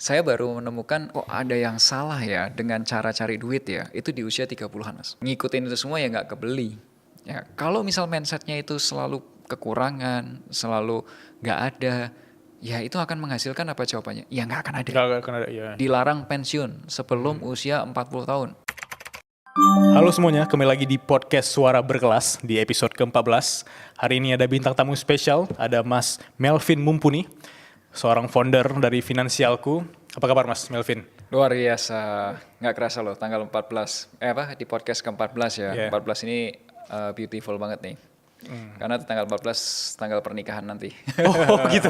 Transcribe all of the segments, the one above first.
Saya baru menemukan kok ada yang salah ya dengan cara cari duit ya. Itu di usia 30-an mas. Ngikutin itu semua ya nggak kebeli. Ya, kalau misal mindsetnya itu selalu kekurangan, selalu nggak ada, ya itu akan menghasilkan apa jawabannya? Ya nggak akan ada. Nggak akan ada, ya. Dilarang pensiun sebelum usia 40 tahun. Halo semuanya, kembali lagi di podcast Suara Berkelas di episode ke-14. Hari ini ada bintang tamu spesial, ada Mas Melvin Mumpuni, seorang founder dari Finansialku. Apa kabar Mas Melvin? Luar biasa, nggak kerasa loh tanggal 14, di podcast ke-14 ya. Yeah. 14 ini beautiful banget nih. Karena tanggal 14 tanggal pernikahan nanti. Oh gitu,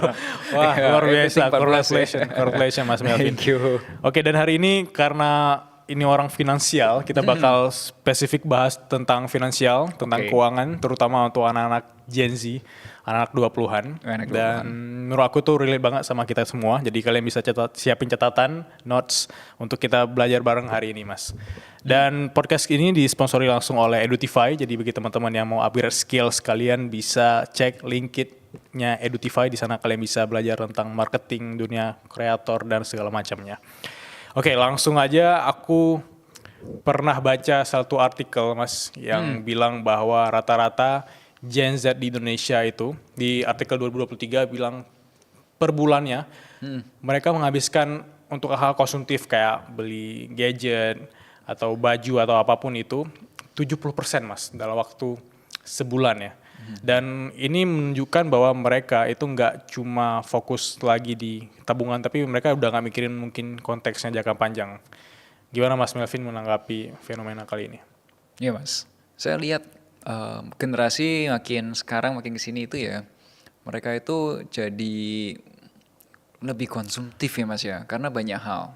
wah luar biasa, Everything 14 ya. congratulations Mas Melvin. Thank you. Oke, dan hari ini karena ini orang finansial, kita bakal spesifik bahas tentang finansial, tentang Oke. keuangan, terutama untuk anak-anak Gen Z, anak 20-an. Anak 20-an. Dan menurut aku tuh relate banget sama kita semua, jadi kalian bisa siapin catatan, notes, untuk kita belajar bareng hari ini Mas. Dan podcast ini disponsori langsung oleh Edutify, jadi bagi teman-teman yang mau upgrade skill sekalian bisa cek linkitnya Edutify, di sana kalian bisa belajar tentang marketing, dunia kreator, dan segala macamnya. Oke, langsung aja. Aku pernah baca satu artikel Mas yang bilang bahwa rata-rata Gen Z di Indonesia itu di artikel 2023 bilang per bulannya mereka menghabiskan untuk hal konsumtif kayak beli gadget atau baju atau apapun itu 70% Mas dalam waktu sebulan ya. Dan ini menunjukkan bahwa mereka itu nggak cuma fokus lagi di tabungan, tapi mereka udah nggak mikirin mungkin konteksnya jangka panjang. Gimana Mas Melvin menanggapi fenomena kali ini? Iya mas, saya lihat generasi makin sekarang makin kesini itu ya, mereka itu jadi lebih konsumtif ya mas ya, karena banyak hal.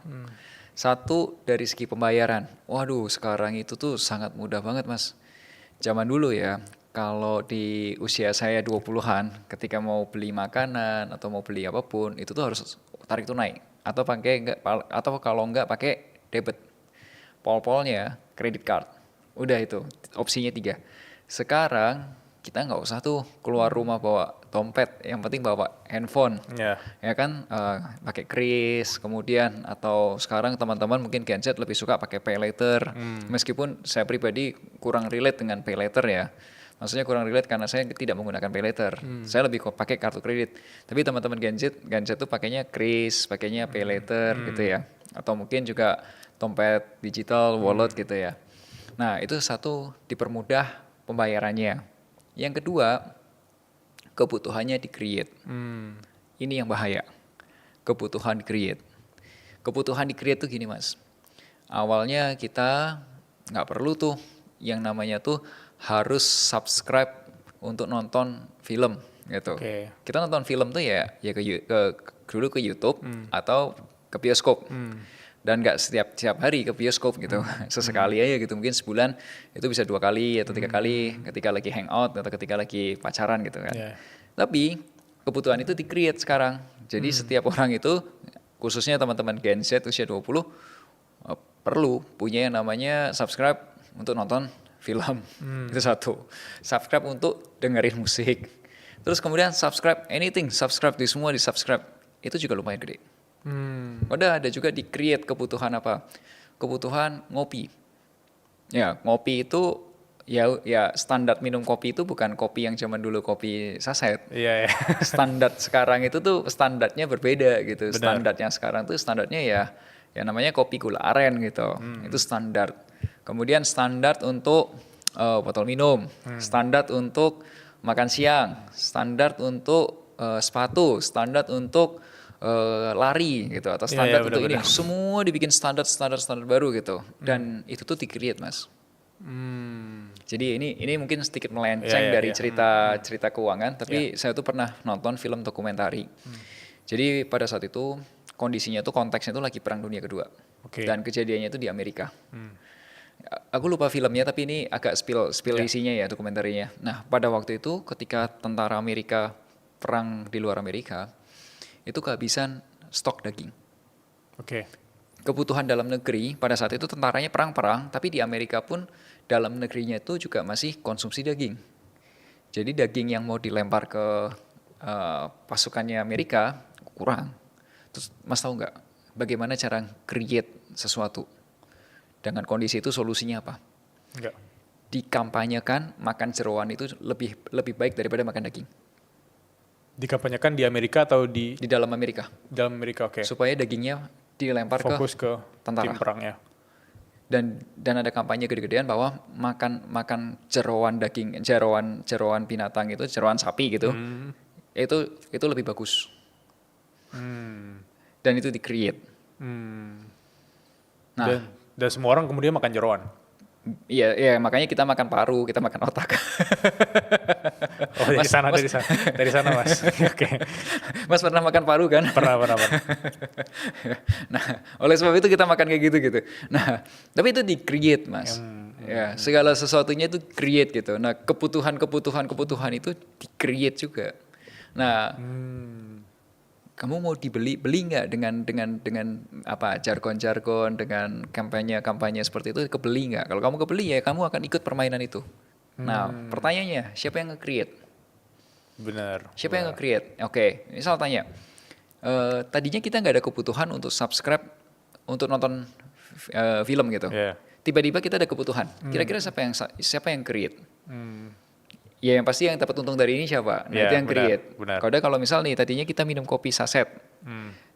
Satu dari segi pembayaran, waduh sekarang itu tuh sangat mudah banget mas. Zaman dulu ya, kalau di usia saya 20-an, ketika mau beli makanan atau mau beli apapun, itu tuh harus tarik tunai atau kalau enggak pakai debit. Pol-polnya kredit card. Udah itu, opsinya 3. Sekarang kita nggak usah tuh keluar rumah bawa dompet, yang penting bawa handphone. Ya. Ya kan, pakai kris, kemudian atau sekarang teman-teman mungkin Gen Z lebih suka pakai pay later. Meskipun saya pribadi kurang relate dengan pay later ya. Maksudnya kurang relate karena saya tidak menggunakan pay later. Saya lebih pakai kartu kredit. Tapi teman-teman Gen Z tuh pakainya kris, pakainya pay later gitu ya. Atau mungkin juga dompet digital, wallet gitu ya. Nah, itu satu, dipermudah pembayarannya. Yang kedua, kebutuhannya di-create. Ini yang bahaya. Kebutuhan di-create. Kebutuhan di-create tuh gini mas. Awalnya kita nggak perlu tuh yang namanya tuh harus subscribe untuk nonton film gitu. Oke. Kita nonton film tuh ya dulu ke YouTube atau ke bioskop. Dan nggak setiap hari ke bioskop gitu. Sesekali aja gitu, mungkin sebulan itu bisa 2 kali atau 3 kali ketika lagi hangout atau ketika lagi pacaran gitu kan. Yeah. Tapi kebutuhan itu di-create sekarang. Jadi setiap orang itu, khususnya teman-teman Gen Z usia 20, perlu punya yang namanya subscribe untuk nonton film. Itu satu. Subscribe untuk dengerin musik. Terus kemudian subscribe anything, subscribe di semua, di subscribe. Itu juga lumayan gede. Udah ada juga di-create kebutuhan apa? Kebutuhan ngopi. Ya, ngopi itu ya standar minum kopi itu bukan kopi yang zaman dulu kopi saset. Iya, ya. Standar sekarang itu tuh standarnya berbeda gitu. Benar. Standarnya sekarang tuh standarnya ya namanya kopi gula aren gitu. Itu standar. Kemudian standar untuk botol minum, standar untuk makan siang, standar untuk sepatu, standar untuk lari gitu, atau standar untuk ini. Semua dibikin standar baru gitu. Dan itu tuh di-create mas. Jadi ini mungkin sedikit melenceng dari cerita keuangan, tapi saya tuh pernah nonton film dokumentari. Jadi pada saat itu kondisinya tuh konteksnya tuh lagi Perang Dunia Kedua. Dan kejadiannya itu di Amerika. Aku lupa filmnya, tapi ini agak spill isinya ya dokumentarinya. Nah pada waktu itu ketika tentara Amerika perang di luar Amerika, itu kehabisan stok daging. Kebutuhan dalam negeri pada saat itu tentaranya perang, tapi di Amerika pun dalam negerinya itu juga masih konsumsi daging. Jadi daging yang mau dilempar ke pasukannya Amerika kurang. Terus mas tahu nggak bagaimana cara create sesuatu. Dengan kondisi itu solusinya apa? Enggak. Dikampanyekan makan jeroan itu lebih baik daripada makan daging. Dikampanyekan di Amerika atau di Di dalam Amerika. dalam Amerika? Oke. Supaya dagingnya dilempar Fokus ke tentara. tim perangnya. Dan ada kampanye gede-gedean bahwa makan jeroan daging, jeroan binatang itu, jeroan sapi gitu, itu lebih bagus. Dan itu di-create. Nah, Dan semua orang kemudian makan jeroan. iya makanya kita makan paru, kita makan otak. Oh, dari sana Mas. Oke. Mas pernah makan paru kan? Pernah. Nah, oleh sebab itu kita makan kayak gitu. Nah, tapi itu di-create, Mas. Ya, segala sesuatunya itu create gitu. Nah, kebutuhan itu di-create juga. Nah, kamu mau beli nggak dengan apa jargon dengan kampanye seperti itu, kebeli nggak? Kalau kamu kebeli ya kamu akan ikut permainan itu. Nah, pertanyaannya siapa yang nge-create? Benar. Siapa yang nge-create? Oke, misal tanya, tadinya kita nggak ada kebutuhan untuk subscribe untuk nonton film gitu. Yeah. Tiba-tiba kita ada kebutuhan. Kira-kira siapa yang create? Ya yang pasti yang dapat untung dari ini siapa? Nah Ya, itu yang create. benar. Kalau misal nih tadinya kita minum kopi saset,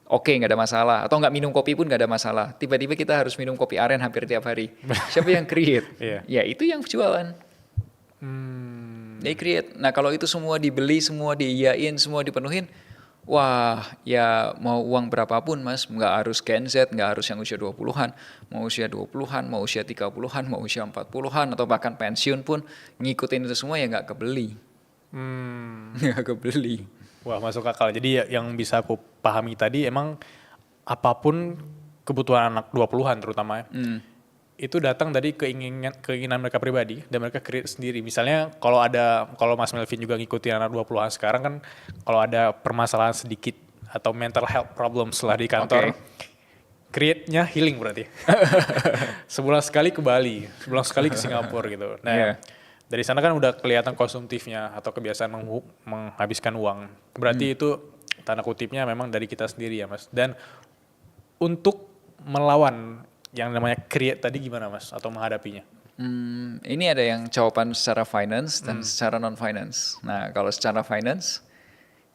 oke nggak ada masalah. Atau nggak minum kopi pun nggak ada masalah. Tiba-tiba kita harus minum kopi aren hampir tiap hari. Siapa yang create? Iya. Ya itu yang jualan. Dia create. Nah kalau itu semua dibeli, semua diiyain, semua dipenuhin, wah ya mau uang berapapun Mas, nggak harus Gen Z, nggak harus yang usia 20-an, mau usia 20-an, mau usia 30-an, mau usia 40-an, atau bahkan pensiun pun ngikutin itu semua ya nggak kebeli. Nggak kebeli. Wah, masuk akal. Jadi yang bisa aku pahami tadi emang apapun kebutuhan anak 20-an terutama ya, itu datang dari keinginan mereka pribadi dan mereka create sendiri. Misalnya kalau Mas Melvin juga ngikutin anak 20-an sekarang kan, kalau ada permasalahan sedikit atau mental health problems lah di kantor, create-nya healing berarti. Sebulan sekali ke Bali, sebulan sekali ke Singapura gitu. Nah, dari sana kan udah kelihatan konsumtifnya atau kebiasaan menghabiskan uang. Berarti itu tanda kutipnya memang dari kita sendiri ya Mas. Dan untuk melawan yang namanya create tadi gimana Mas atau menghadapinya? Ini ada yang jawaban secara finance dan secara non-finance. Nah kalau secara finance,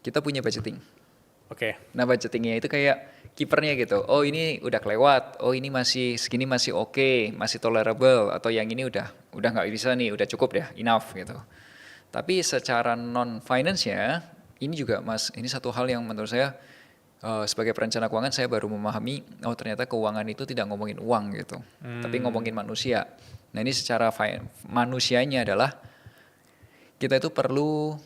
kita punya budgeting. Oke. Nah budgetingnya itu kayak kipernya gitu. Oh ini udah kelewat, oh ini segini masih oke, masih tolerable, atau yang ini udah nggak bisa nih, udah cukup deh, enough gitu. Tapi secara non-finance-nya, ini juga Mas, ini satu hal yang menurut saya sebagai perencana keuangan saya baru memahami, oh ternyata keuangan itu tidak ngomongin uang gitu, tapi ngomongin manusia. Nah ini secara manusianya adalah kita itu perlu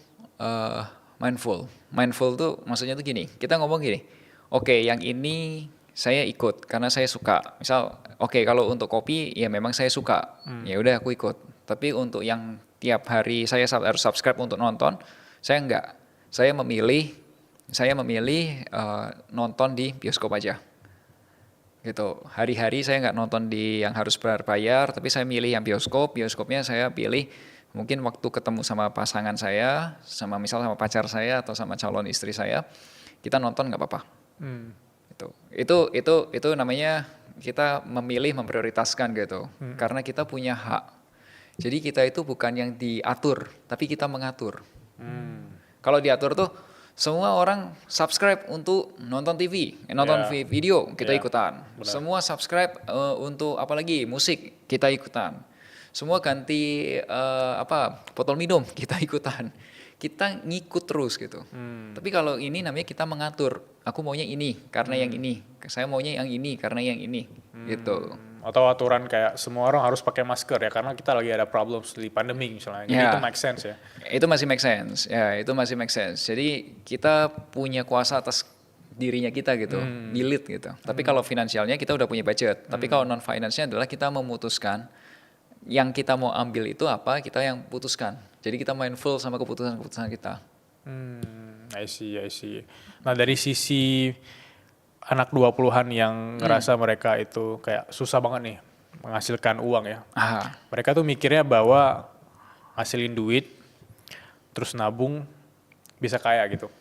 mindful. Mindful tuh maksudnya tuh gini, kita ngomong gini, oke, yang ini saya ikut karena saya suka. Misal, oke, kalau untuk kopi ya memang saya suka, ya udah aku ikut. Tapi untuk yang tiap hari saya harus subscribe untuk nonton, saya enggak. Saya memilih nonton di bioskop aja. Gitu. Hari-hari saya nggak nonton di yang harus berbayar, tapi saya milih yang bioskop. Bioskopnya saya pilih mungkin waktu ketemu sama pasangan saya, misal sama pacar saya atau sama calon istri saya, kita nonton nggak apa-apa. Itu namanya kita memprioritaskan gitu. Karena kita punya hak. Jadi kita itu bukan yang diatur, tapi kita mengatur. Kalau diatur tuh semua orang subscribe untuk nonton TV, nonton video, kita ikutan. Benar. Semua subscribe untuk apalagi musik, kita ikutan. Semua ganti botol minum, kita ikutan. Kita ngikut terus gitu. Tapi kalau ini namanya kita mengatur. Aku maunya ini karena yang ini. Saya maunya yang ini karena yang ini. Gitu. Atau aturan kayak semua orang harus pakai masker ya karena kita lagi ada problem di pandemi misalnya. Jadi itu make sense ya. Itu masih make sense. Ya, itu masih make sense. Jadi kita punya kuasa atas dirinya kita gitu, milit gitu. Tapi kalau finansialnya kita udah punya budget. Tapi kalau non finance-nya adalah kita memutuskan yang kita mau ambil itu apa, kita yang putuskan. Jadi kita mindful sama keputusan-keputusan kita. I see. Nah dari sisi anak 20-an yang ngerasa mereka itu kayak susah banget nih menghasilkan uang ya. Mereka tuh mikirnya bahwa hasilin duit, terus nabung, bisa kaya gitu.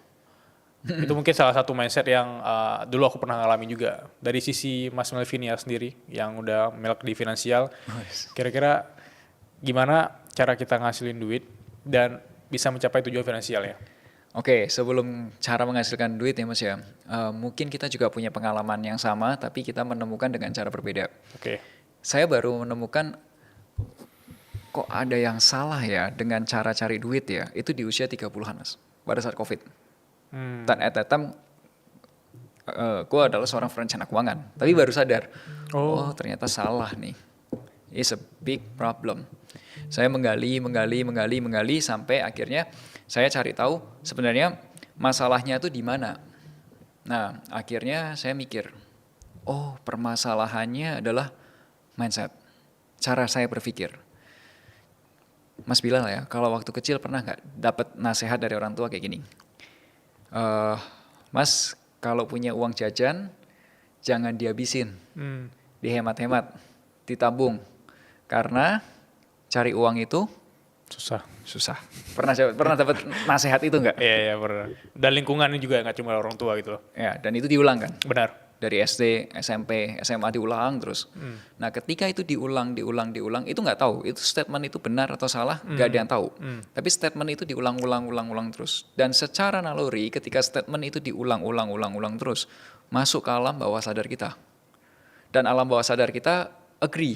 Itu mungkin salah satu mindset yang dulu aku pernah ngalamin juga. Dari sisi Mas Melvin ya sendiri yang udah melek di finansial, kira-kira gimana cara kita ngasilin duit dan bisa mencapai tujuan finansial ya? Oke, sebelum cara menghasilkan duit ya Mas ya, mungkin kita juga punya pengalaman yang sama, tapi kita menemukan dengan cara berbeda. Oke. Saya baru menemukan kok ada yang salah ya dengan cara cari duit ya, itu di usia 30-an Mas, pada saat COVID. Dan at that time, gue adalah seorang perencana keuangan, tapi baru sadar, oh ternyata salah nih, it's a big problem. Saya menggali sampai akhirnya saya cari tahu sebenarnya masalahnya itu di mana. Nah, akhirnya saya mikir, oh permasalahannya adalah mindset, cara saya berpikir. Mas Bilal ya, kalau waktu kecil pernah nggak dapat nasihat dari orang tua kayak gini? Mas, kalau punya uang jajan, jangan dihabisin, dihemat-hemat, ditabung. Karena cari uang itu susah. Pernah dapat nasihat itu nggak? Iya, pernah. Dan lingkungannya juga nggak cuma orang tua gitu loh. Ya, dan itu diulang kan? Benar. Dari SD, SMP, SMA diulang terus. Nah, ketika itu diulang, itu nggak tahu, itu statement itu benar atau salah, nggak ada yang tahu. Tapi statement itu diulang terus. Dan secara naluri, ketika statement itu diulang terus, masuk ke alam bawah sadar kita. Dan alam bawah sadar kita agree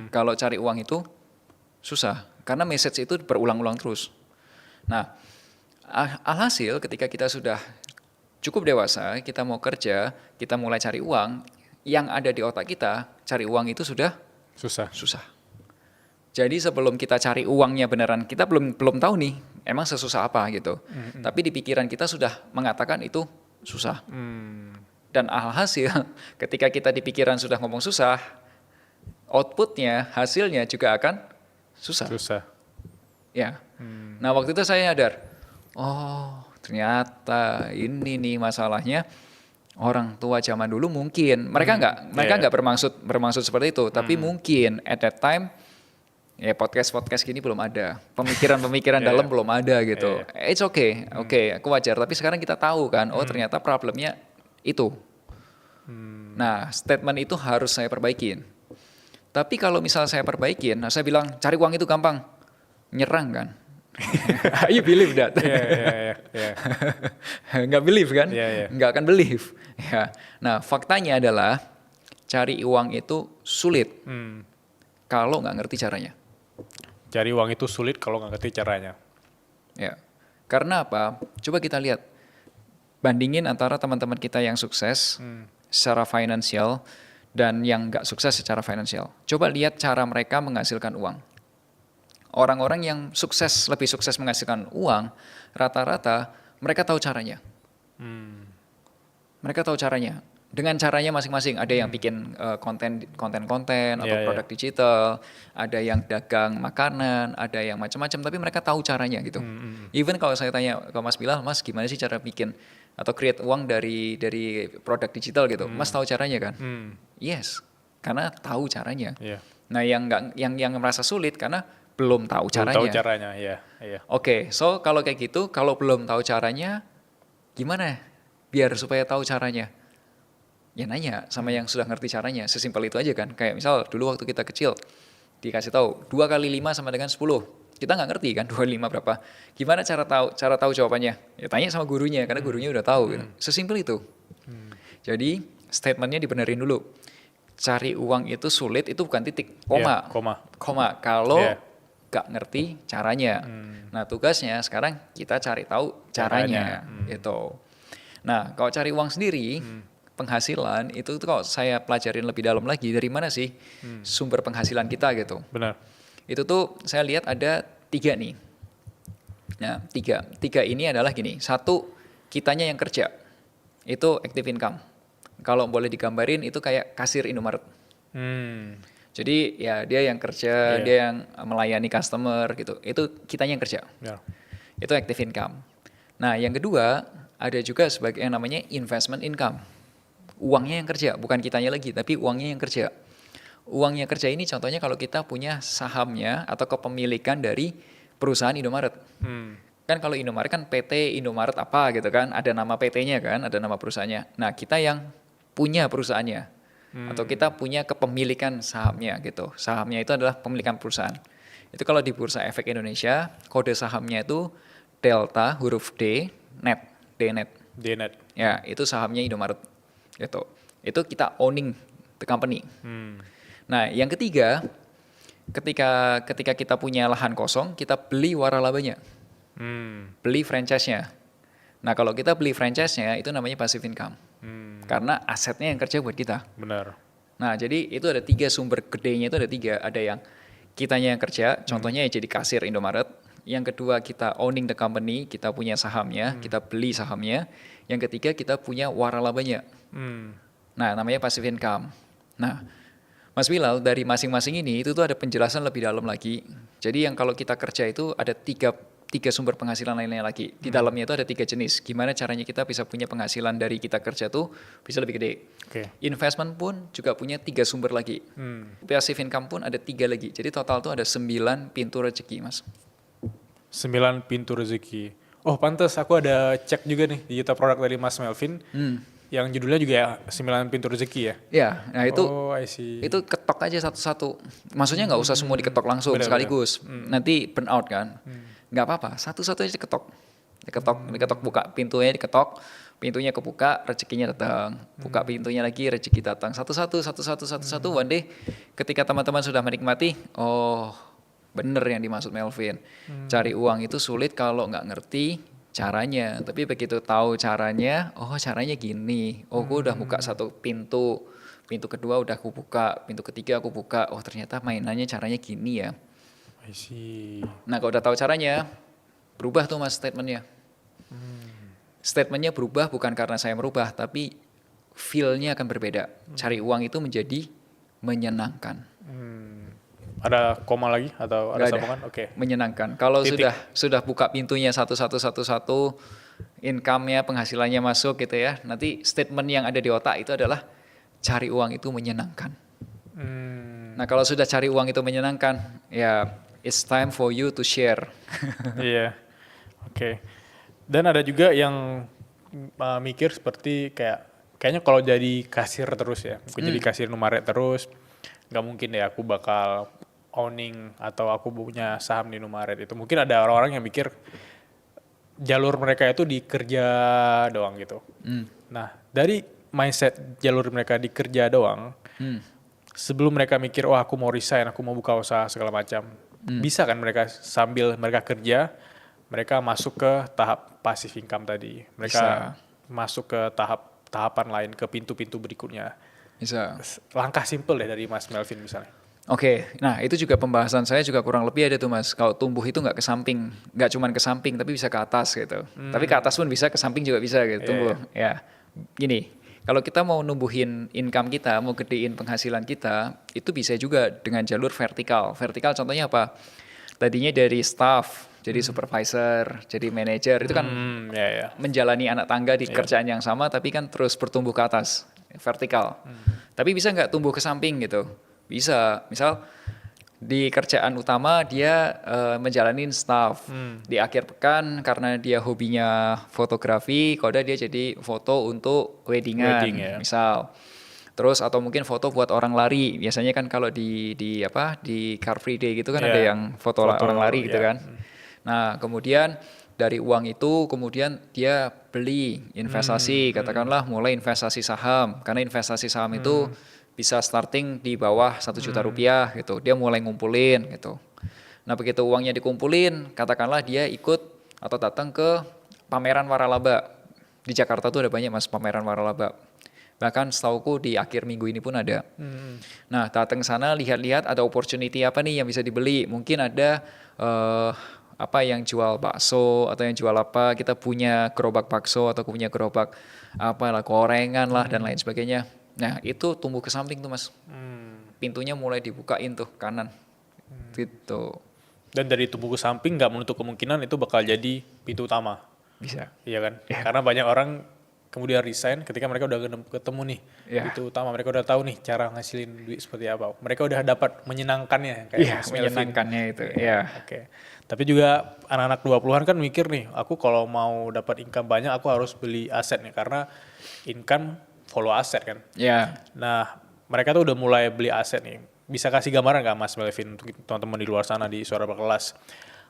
kalau cari uang itu susah, karena message itu berulang-ulang terus. Nah, alhasil ketika kita sudah cukup dewasa, kita mau kerja, kita mulai cari uang, yang ada di otak kita, cari uang itu sudah susah. Jadi sebelum kita cari uangnya beneran, kita belum tahu nih, emang sesusah apa gitu. Tapi di pikiran kita sudah mengatakan itu susah. Dan alhasil, ketika kita di pikiran sudah ngomong susah, outputnya, hasilnya juga akan susah. Ya. Nah waktu itu saya nyadar, oh ternyata ini nih masalahnya orang tua zaman dulu mungkin mereka nggak bermaksud seperti itu, tapi mungkin at that time ya podcast gini belum ada, pemikiran dalam belum ada gitu. It's okay, aku wajar. Tapi sekarang kita tahu kan, oh ternyata problemnya itu. Nah statement itu harus saya perbaikin. Tapi kalau misal saya perbaikin, saya bilang cari uang itu gampang, nyerang kan. You believe that? Nggak believe kan? Nggak akan believe. Ya. Nah faktanya adalah cari uang itu sulit kalau nggak ngerti caranya. Cari uang itu sulit kalau nggak ngerti caranya. Ya. Karena apa? Coba kita lihat, bandingin antara teman-teman kita yang sukses secara finansial dan yang nggak sukses secara finansial. Coba lihat cara mereka menghasilkan uang. Orang-orang yang lebih sukses menghasilkan uang, rata-rata mereka tahu caranya. Mereka tahu caranya. Dengan caranya masing-masing. Ada yang bikin konten atau produk digital, ada yang dagang makanan, ada yang macam-macam. Tapi mereka tahu caranya gitu. Even kalau saya tanya ke Mas Bilal, Mas gimana sih cara bikin atau create uang dari produk digital gitu? Mas tahu caranya kan? Yes, karena tahu caranya. Nah yang merasa sulit karena belum tahu caranya. Oke, so kalau kayak gitu, kalau belum tahu caranya, gimana biar supaya tahu caranya? Ya nanya sama yang sudah ngerti caranya, sesimpel itu aja kan. Kayak misal dulu waktu kita kecil, dikasih tahu 2 kali 5 sama dengan 10. Kita nggak ngerti kan 2 kali 5 berapa. Gimana cara tahu jawabannya? Ya tanya sama gurunya, karena gurunya udah tahu. Gitu. Sesimpel itu. Jadi statementnya dibenerin dulu. Cari uang itu sulit, itu bukan titik, koma. Kalau gak ngerti caranya. Nah tugasnya sekarang kita cari tahu caranya. Gitu. Nah kalau cari uang sendiri, penghasilan itu tuh kalau saya pelajarin lebih dalam lagi, dari mana sih sumber penghasilan kita gitu. Benar. Itu tuh saya lihat ada 3 nih. Nah 3 ini adalah gini. 1, kitanya yang kerja. Itu active income. Kalau boleh digambarin itu kayak kasir Indomaret. Jadi ya dia yang kerja, dia yang melayani customer gitu. Itu kitanya yang kerja. Itu active income. Nah yang kedua ada juga sebagai yang namanya investment income. Uangnya yang kerja, bukan kitanya lagi, tapi uangnya yang kerja. Uangnya kerja ini contohnya kalau kita punya sahamnya atau kepemilikan dari perusahaan Indomaret. Kan kalau Indomaret kan PT Indomaret apa gitu kan, ada nama PT-nya kan, ada nama perusahaannya. Nah, kita yang punya perusahaannya atau kita punya kepemilikan sahamnya gitu. Sahamnya itu adalah pemilikan perusahaan. Itu kalau di Bursa Efek Indonesia, kode sahamnya itu Delta huruf D net, DNet. DNet. Ya, itu sahamnya Indomaret gitu. Itu kita owning the company. Nah, yang ketiga, ketika kita punya lahan kosong, kita beli waralabanya. Beli franchise-nya. Nah, kalau kita beli franchise-nya itu namanya passive income. Karena asetnya yang kerja buat kita. Benar. Nah, jadi itu ada 3 sumber gedenya, itu ada 3. Ada yang kitanya yang kerja, contohnya ya jadi kasir Indomaret. Yang kedua kita owning the company, kita punya sahamnya, kita beli sahamnya. Yang ketiga kita punya waralabanya. Nah, namanya passive income. Nah, Mas Bilal, dari masing-masing ini itu tuh ada penjelasan lebih dalam lagi. Jadi yang kalau kita kerja itu ada tiga sumber penghasilan lainnya lagi. Di dalamnya itu ada 3 jenis. Gimana caranya kita bisa punya penghasilan dari kita kerja tuh bisa lebih gede. Investment pun juga punya 3 sumber lagi. Passive income pun ada 3 lagi. Jadi total tuh ada 9 pintu rezeki, Mas. 9 pintu rezeki. Oh, pantas aku ada cek juga nih di YouTube produk dari Mas Melvin. Yang judulnya juga ya 9 pintu rezeki ya. Ya, nah itu I see. itu ketok aja satu-satu. Maksudnya nggak usah semua diketok langsung sekaligus. Nanti burn out kan. Nggak apa-apa, satu-satu aja diketok. Diketok buka pintunya diketok, pintunya kebuka, rezekinya datang. Buka pintunya lagi, rezeki datang. Satu-satu. One day ketika teman-teman sudah menikmati, oh bener yang dimaksud Melvin. Cari uang itu sulit kalau nggak ngerti caranya. Tapi begitu tahu caranya, oh caranya gini. Oh gue udah buka satu pintu. Pintu kedua udah aku buka, pintu ketiga aku buka. Oh ternyata mainannya caranya gini ya. I see. Nah kalau udah tahu caranya, berubah tuh Mas statementnya. Statementnya berubah bukan karena saya merubah, tapi feel-nya akan berbeda. Cari uang itu menjadi menyenangkan. Ada koma lagi atau ada sambungan? Oke. Menyenangkan. Kalau Titik. sudah buka pintunya satu, income-nya, penghasilannya masuk gitu ya. Nanti statement yang ada di otak itu adalah cari uang itu menyenangkan. Nah kalau sudah cari uang itu menyenangkan, ya it's time for you to share. Iya. Oke. Dan ada juga yang mikir seperti kayaknya kalau jadi kasir terus ya, aku jadi kasir Indomaret terus, nggak mungkin ya aku bakal owning atau aku punya saham di Indomaret itu. Mungkin ada orang-orang yang mikir jalur mereka itu di kerja doang gitu. Nah, dari mindset jalur mereka di kerja doang, sebelum mereka mikir, oh aku mau resign, aku mau buka usaha segala macam, bisa kan mereka sambil mereka kerja, mereka masuk ke tahap passive income tadi. Mereka masuk ke tahapan lain, ke pintu-pintu berikutnya. Bisa. Langkah simple deh dari Mas Melvin misalnya. Oke, nah itu juga pembahasan saya juga kurang lebih ada tuh Mas. Kalau tumbuh itu nggak ke samping, nggak cuma ke samping, tapi bisa ke atas gitu. Tapi ke atas pun bisa, ke samping juga bisa gitu. Tumbuh. Ya, gini. Kalau kita mau numbuhin income kita, mau gedein penghasilan kita, itu bisa juga dengan jalur vertikal. Vertikal contohnya apa? Tadinya dari staff, jadi supervisor, jadi manager, itu kan menjalani anak tangga di kerjaan yang sama, tapi kan terus bertumbuh ke atas, vertikal. Tapi bisa nggak tumbuh ke samping gitu? Bisa, misal di kerjaan utama dia menjalanin staff. Di akhir pekan karena dia hobinya fotografi, koda dia jadi foto untuk weddingan, misal. Terus atau mungkin foto buat orang lari. Biasanya kan kalau di Car Free Day gitu kan ada yang foto orang lari gitu kan. Nah, kemudian dari uang itu kemudian dia beli investasi, katakanlah mulai investasi saham. Karena investasi saham itu bisa starting di bawah 1 juta rupiah gitu. Dia mulai ngumpulin gitu. Nah begitu uangnya dikumpulin, katakanlah dia ikut atau datang ke pameran waralaba. Di Jakarta tuh ada banyak Mas pameran waralaba. Bahkan setauku di akhir minggu ini pun ada. Nah datang ke sana lihat-lihat ada opportunity apa nih yang bisa dibeli. Mungkin ada yang jual bakso atau yang jual apa. Kita punya gerobak bakso atau punya gerobak gorengan lah dan lain sebagainya. Nah itu tumbuh ke samping tuh Mas. Pintunya mulai dibukain tuh kanan. Gitu. Dan dari tumbuh ke samping nggak menutup kemungkinan itu bakal jadi pintu utama. Bisa. Iya kan? Karena banyak orang kemudian resign ketika mereka udah ketemu nih Iya. itu utama, mereka udah tahu nih cara ngasilin duit seperti apa, mereka udah dapat menyenangkannya kayak Iya, Mas Melvin. menyenangkannya itu. Iya, Iya. oke. Tapi juga anak-anak 20-an kan mikir nih, aku kalau mau dapat income banyak aku harus beli aset nih, karena income follow aset kan. Ya, Nah, mereka tuh udah mulai beli aset nih. Bisa kasih gambaran nggak Mas Melvin untuk teman-teman di luar sana di Suara Berkelas?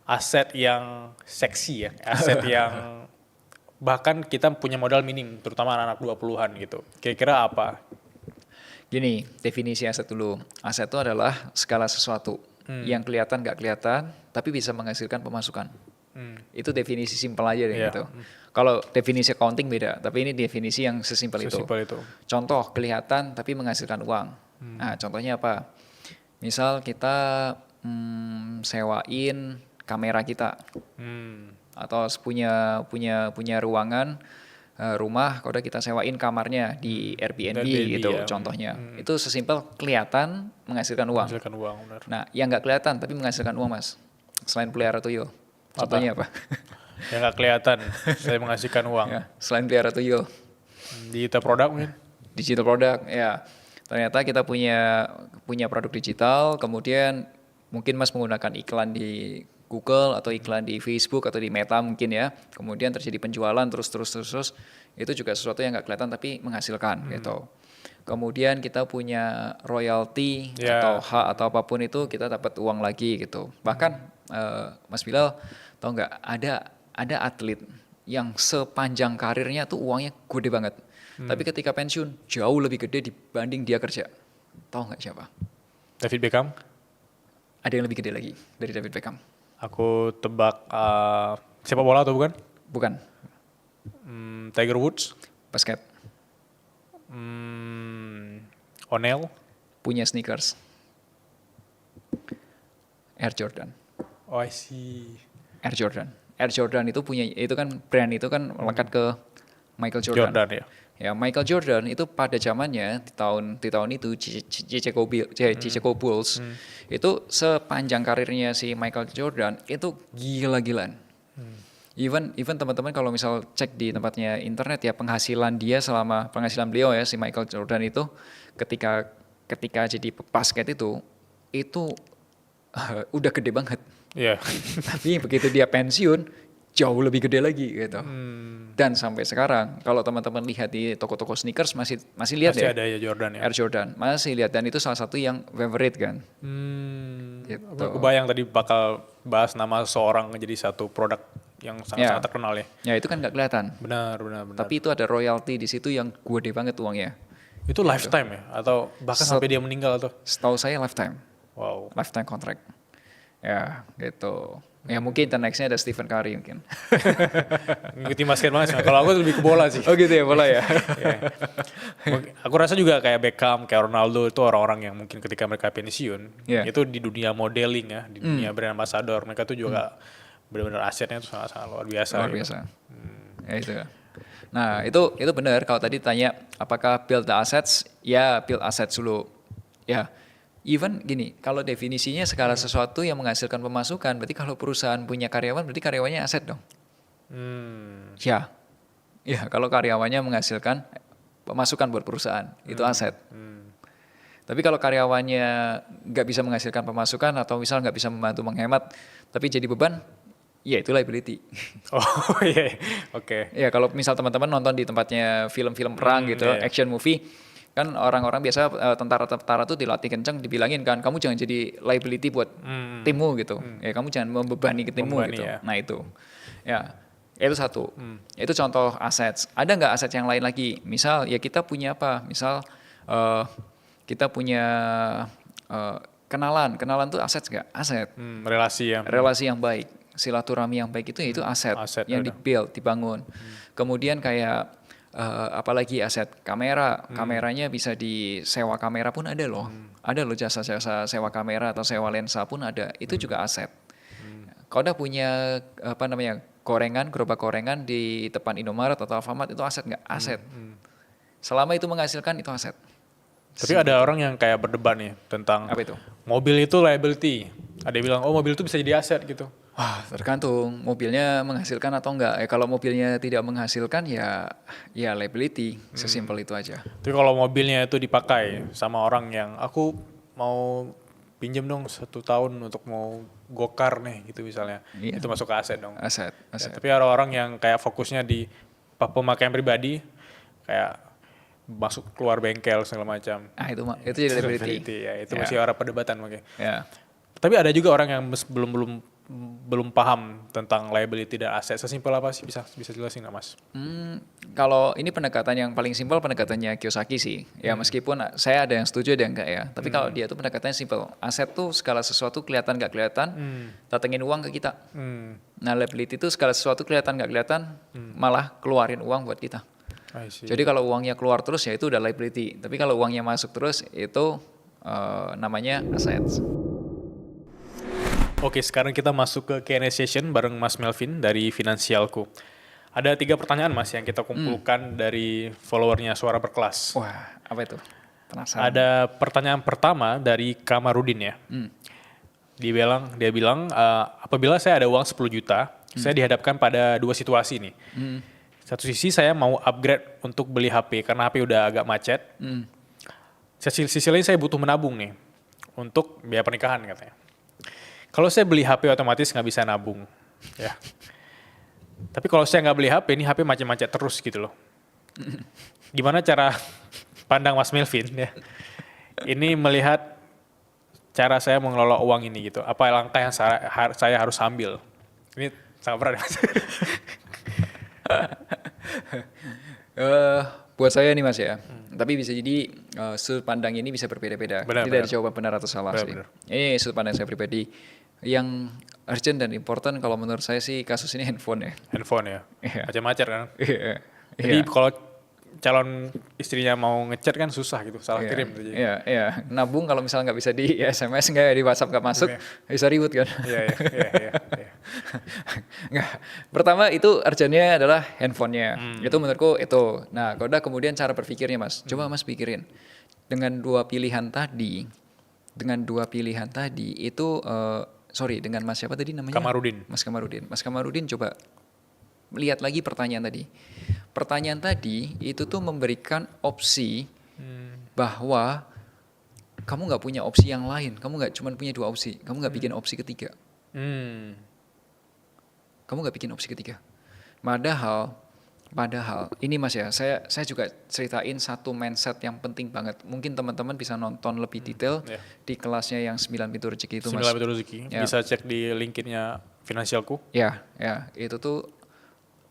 Aset yang seksi ya, aset yang bahkan kita punya modal minim, terutama anak-anak 20-an gitu. Kira-kira apa? gini, definisi aset dulu. Aset itu adalah segala sesuatu yang kelihatan nggak kelihatan, tapi bisa menghasilkan pemasukan. Itu definisi simpel aja deh Iya. gitu. Kalau definisi accounting beda, tapi ini definisi yang sesimpel itu. Sesimpel itu. Contoh kelihatan tapi menghasilkan uang. Nah, contohnya apa? Misal kita sewain kamera kita atau punya ruangan rumah, kalau kita sewain kamarnya di Airbnb Airbnb, gitu ya. contohnya. Itu sesimpel kelihatan menghasilkan uang. Menghasilkan uang, benar. Nah, yang nggak kelihatan tapi menghasilkan uang, Mas. Selain pelihara tuyul. Contohnya apa? Yang nggak kelihatan, saya menghasilkan uang. Ya, selain pelihara tuyul. Digital produk mungkin? Digital product, ya. Ternyata kita punya produk digital, kemudian mungkin Mas menggunakan iklan di Google atau iklan di Facebook atau di Meta mungkin ya. Kemudian terjadi penjualan terus. Itu juga sesuatu yang nggak kelihatan tapi menghasilkan gitu. Kemudian kita punya royalti atau hak atau apapun itu kita dapat uang lagi gitu. Bahkan Mas Bilal tahu nggak ada atlet yang sepanjang karirnya tuh uangnya gede banget. Tapi ketika pensiun jauh lebih gede dibanding dia kerja. Tahu nggak siapa? David Beckham? Ada yang lebih gede lagi dari David Beckham. Aku tebak sepak bola atau bukan? Bukan, Tiger Woods? basket. O'Neal? Punya sneakers. Air Jordan. Oh, I see. Air Jordan. Air Jordan itu kan brand itu kan melekat ke Michael Jordan. Jordan ya. Ya, Michael Jordan itu pada zamannya di tahun itu Chicago Bulls itu sepanjang karirnya si Michael Jordan itu gila-gilaan. Even teman-teman kalau misal cek di tempatnya internet ya penghasilan beliau ya si Michael Jordan itu ketika jadi basket itu udah gede banget. Iya. Tapi begitu dia pensiun jauh lebih gede lagi gitu. Dan sampai sekarang kalau teman-teman lihat di toko-toko sneakers masih lihat Masih ya. ada ya Jordan ya. Air Jordan masih lihat dan itu salah satu yang favorite kan. Gitu. Aku bayang tadi bakal bahas nama seorang jadi satu produk yang sangat-sangat terkenal ya. Ya itu kan nggak kelihatan. Benar. Tapi itu ada royalti di situ yang gede banget uangnya. Itu lifetime ya? Atau bahkan sampai dia meninggal atau? Setahu saya lifetime. Wow. Lifetime contract. Ya gitu. Ya mungkin nextnya ada Stephen Curry mungkin. Ngikutin basket banget. Kalau aku lebih ke bola sih. Oh gitu ya, bola ya. Ya. Aku rasa juga kayak Beckham, kayak Ronaldo itu orang-orang yang mungkin ketika mereka pensiun, itu di dunia modeling ya, di dunia brand ambassador, mereka tuh juga benar-benar asetnya tuh sangat-sangat luar biasa. Luar biasa. Ya itu. Nah itu benar kalau tadi tanya apakah build the assets, ya build assets dulu. Ya. Even gini, kalau definisinya segala sesuatu yang menghasilkan pemasukan, berarti kalau perusahaan punya karyawan, berarti karyawannya aset dong. Ya, kalau karyawannya menghasilkan pemasukan buat perusahaan, itu aset. Tapi kalau karyawannya nggak bisa menghasilkan pemasukan atau misal nggak bisa membantu menghemat, tapi jadi beban, ya itu liability. Oh iya, oke. Ya kalau misal teman-teman nonton di tempatnya film-film perang gitu, action movie, kan orang-orang biasa tentara-tentara tuh dilatih kencang dibilangin kan kamu jangan jadi liability buat timmu gitu ya kamu jangan membebani ke timmu gitu ya. Nah itu itu satu itu contoh aset. Ada nggak aset yang lain lagi? Misal ya kita punya apa, misal kita punya kenalan tuh aset nggak? Aset. Relasi yang baik, silaturahmi yang baik itu aset yang dibangun. Kemudian kayak apalagi aset kameranya bisa disewa, kamera pun ada loh. Ada loh jasa-jasa sewa kamera atau sewa lensa pun ada. Itu juga aset. Kau udah punya gerobak gorengan di depan Indomaret atau Alfamart, itu aset nggak? Aset. Selama itu menghasilkan itu aset. Tapi ada orang yang kayak berdebat nih tentang apa itu? Mobil itu liability. Ada yang bilang oh mobil itu bisa jadi aset gitu. Wah, tergantung mobilnya menghasilkan atau enggak. Kalau mobilnya tidak menghasilkan ya liability, sesimpel itu aja. Tapi kalau mobilnya itu dipakai sama orang yang aku mau pinjam dong 1 tahun untuk mau gokar nih gitu misalnya, Iya. itu masuk ke aset dong. Aset, Ya, aset. tapi ada orang yang kayak fokusnya di pemakaian pribadi, kayak masuk keluar bengkel segala macam. Ah itu jadi liability. Ya, itu Ya. masih orang perdebatan makanya. Ya. Tapi ada juga orang yang belum paham tentang liability dan aset. Sesimpel apa sih, bisa jelasin nggak Mas? Kalau ini pendekatan yang paling simpel pendekatannya Kiyosaki sih. Ya meskipun saya ada yang setuju ada yang enggak ya. Tapi kalau dia tuh pendekatannya simpel. Aset tuh segala sesuatu kelihatan nggak kelihatan, datengin uang ke kita. Nah liability itu segala sesuatu kelihatan nggak kelihatan, malah keluarin uang buat kita. I see. Jadi kalau uangnya keluar terus ya itu udah liability. Tapi kalau uangnya masuk terus itu namanya assets. Oke, sekarang kita masuk ke Q&A session bareng Mas Melvin dari Finansialku. Ada 3 pertanyaan Mas yang kita kumpulkan dari followernya Suara Berkelas. Wah, apa itu? Penasaran. Ada pertanyaan pertama dari Kamarudin ya. Dia bilang, apabila saya ada uang 10 juta, saya dihadapkan pada 2 situasi nih. Satu sisi saya mau upgrade untuk beli HP karena HP udah agak macet. Sisi lain saya butuh menabung nih untuk biaya pernikahan katanya. Kalau saya beli HP otomatis nggak bisa nabung, ya. Tapi kalau saya nggak beli HP, ini HP macet-macet terus gitu loh. Gimana cara pandang Mas Melvin ya? Ini melihat cara saya mengelola uang ini gitu. Apa langkah yang saya harus ambil? Ini sangat berat Mas. Buat saya nih Mas ya. Tapi bisa jadi sudut pandang ini bisa berbeda-beda. Tidak ada jawaban benar atau salah sih. Ini sudut pandang saya pribadi. Yang urgent dan important kalau menurut saya sih kasus ini handphone ya. Handphone ya. Iya. Macam-macam kan. Iya. Jadi kalau calon istrinya mau ngechat kan susah gitu, salah kirim. Iya. Nabung kalau misalnya nggak bisa di SMS, nggak di WhatsApp nggak masuk, bisa ribut kan. Iya. Nggak. Pertama itu urgentnya adalah handphonenya. Itu menurutku itu. Nah, udah kemudian cara berpikirnya Mas. Coba Mas pikirin. Dengan dua pilihan tadi itu dengan Mas siapa tadi namanya? Kamarudin. Mas Kamarudin coba lihat lagi pertanyaan tadi. Pertanyaan tadi itu tuh memberikan opsi bahwa kamu nggak punya opsi yang lain. Kamu nggak cuma punya 2 opsi. Kamu nggak bikin opsi ketiga. Kamu nggak bikin opsi ketiga. Padahal ini Mas ya, saya juga ceritain satu mindset yang penting banget. Mungkin teman-teman bisa nonton lebih detail di kelasnya yang 9 pintu rezeki itu Mas. 9 pintu rezeki. Ya. Bisa cek di linknya Finansialku. Ya, itu tuh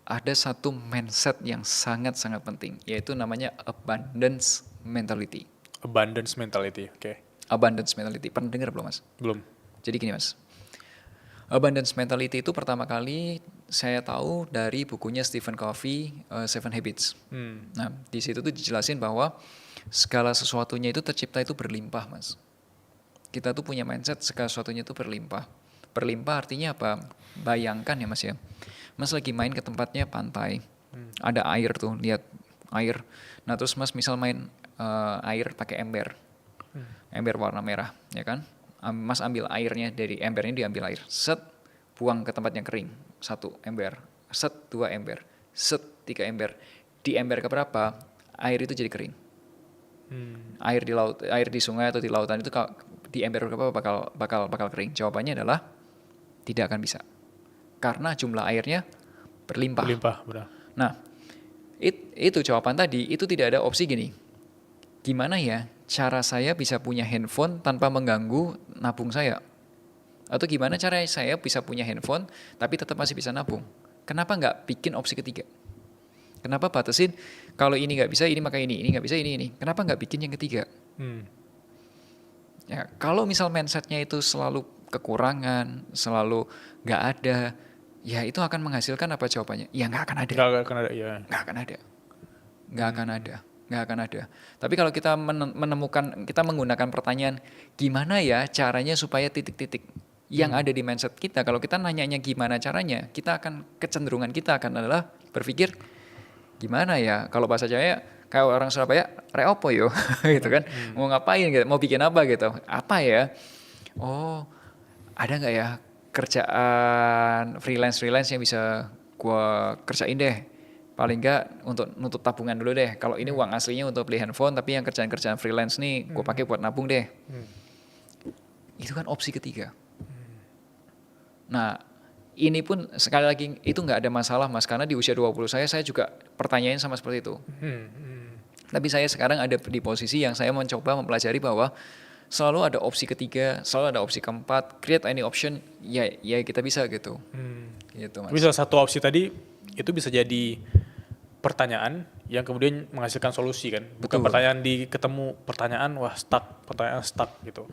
ada satu mindset yang sangat-sangat penting, yaitu namanya abundance mentality. Abundance mentality, oke. Abundance mentality, pernah dengar belum Mas? Belum. Jadi gini Mas, abundance mentality itu pertama kali saya tahu dari bukunya Stephen Covey, Seven Habits. Nah, di situ tuh dijelasin bahwa segala sesuatunya itu tercipta itu berlimpah Mas. Kita tuh punya mindset segala sesuatunya itu berlimpah. Berlimpah artinya apa? Bayangkan ya Mas ya. Mas lagi main ke tempatnya pantai, ada air tuh, lihat air. Nah terus Mas misal main air pakai ember, ember warna merah, ya kan? Mas ambil airnya dari embernya, diambil air, set, buang ke tempat yang kering, 1 ember, set 2 ember, set 3 ember. Di ember keberapa? Air itu jadi kering. Air di laut, air di sungai atau di lautan itu di ember keberapa bakal kering? Jawabannya adalah tidak akan bisa. Karena jumlah airnya berlimpah. Berlimpah, benar. Nah, itu jawaban tadi, itu tidak ada opsi gini. Gimana ya cara saya bisa punya handphone tanpa mengganggu nabung saya? Atau gimana cara saya bisa punya handphone tapi tetap masih bisa nabung? Kenapa nggak bikin opsi ketiga? Kenapa batasin kalau ini nggak bisa, ini maka ini nggak bisa, ini. Kenapa nggak bikin yang ketiga? Ya, kalau misal mindsetnya itu selalu kekurangan, selalu nggak ada, ya itu akan menghasilkan apa jawabannya? Ya nggak akan ada. Nggak akan ada. Tapi kalau kita kita menggunakan pertanyaan, gimana ya caranya supaya titik-titik yang ada di mindset kita, kalau kita nanyanya gimana caranya, kecenderungan kita akan adalah berpikir, gimana ya, kalau bahasa Jawa, kayak orang Surabaya, reopo yo, gitu kan, mau ngapain gitu, mau bikin apa gitu, apa ya, oh ada nggak ya kerjaan freelance yang bisa gue kerjain deh. Paling nggak untuk nutup tabungan dulu deh. Kalau ini uang aslinya untuk beli handphone, tapi yang kerjaan freelance nih gue pakai buat nabung deh. Itu kan opsi ketiga. Nah, ini pun sekali lagi itu nggak ada masalah Mas, karena di usia 20 saya juga pertanyaan sama seperti itu. Tapi saya sekarang ada di posisi yang saya mencoba mempelajari bahwa selalu ada opsi ketiga, selalu ada opsi keempat, create any option, ya kita bisa gitu. Gitu Mas. Tapi salah satu opsi tadi itu bisa jadi pertanyaan yang kemudian menghasilkan solusi kan. Bukan Betul. pertanyaan ketemu pertanyaan pertanyaan stuck gitu.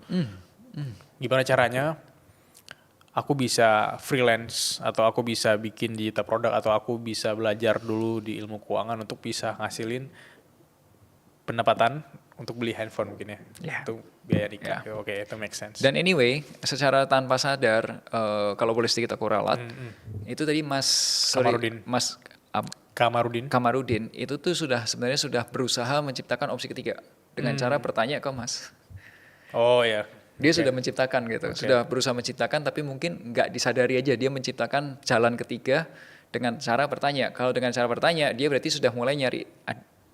Gimana caranya aku bisa freelance atau aku bisa bikin digital product atau aku bisa belajar dulu di ilmu keuangan untuk bisa ngasilin pendapatan untuk beli handphone mungkin ya. Yeah. Itu biaya nikah. Yeah. Oke, itu make sense. Dan anyway, secara tanpa sadar, kalau boleh sedikit aku ralat, itu tadi Kamarudin itu tuh sebenarnya sudah berusaha menciptakan opsi ketiga dengan cara bertanya ke Mas. Oh ya. Dia sudah menciptakan gitu, sudah berusaha menciptakan, tapi mungkin nggak disadari aja dia menciptakan jalan ketiga dengan cara bertanya. Kalau dengan cara bertanya, dia berarti sudah mulai nyari